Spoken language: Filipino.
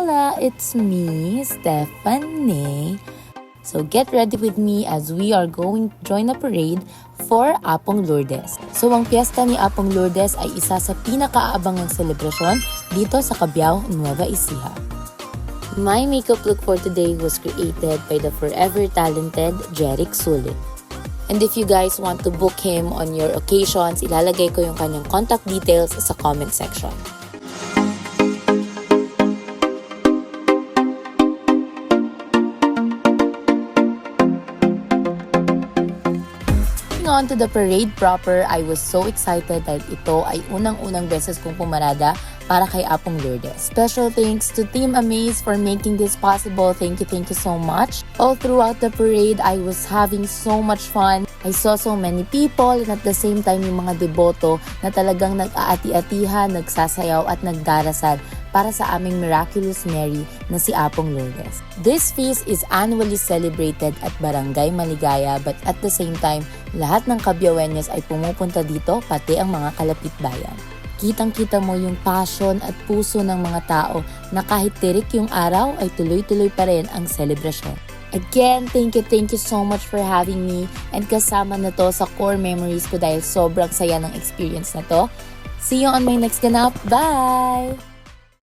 Hola! It's me, Stephanie. So get ready with me as we are going to join a parade for Apong Lourdes. So ang piyesta ni Apong Lourdes ay isa sa pinakaabangang selebrasyon dito sa Cabiao, Nueva Ecija. My makeup look for today was created by the forever talented Jeric Sulit. And if you guys want to book him on your occasions, ilalagay ko yung kanyang contact details sa comment section. On to the parade proper, I was so excited dahil ito ay unang-unang beses kong pumarada para kay Apong Lourdes. Special thanks to Team Amaze for making this possible. Thank you so much. All throughout the parade, I was having so much fun. I saw so many people and at the same time yung mga deboto na talagang nag-aati-atihan, nagsasayaw at nagdarasal para sa aming miraculous Mary na si Apong Lourdes. This feast is annually celebrated at Barangay Maligaya but at the same time, lahat ng Cabiaoeños ay pumupunta dito pati ang mga kalapit-bayan. Kitang-kita mo yung passion at puso ng mga tao na kahit tirik yung araw ay tuloy-tuloy pa rin ang selebrasyon. Again, thank you so much for having me and kasama na to sa core memories ko dahil sobrang saya ng experience na to. See you on my next ganap. Bye!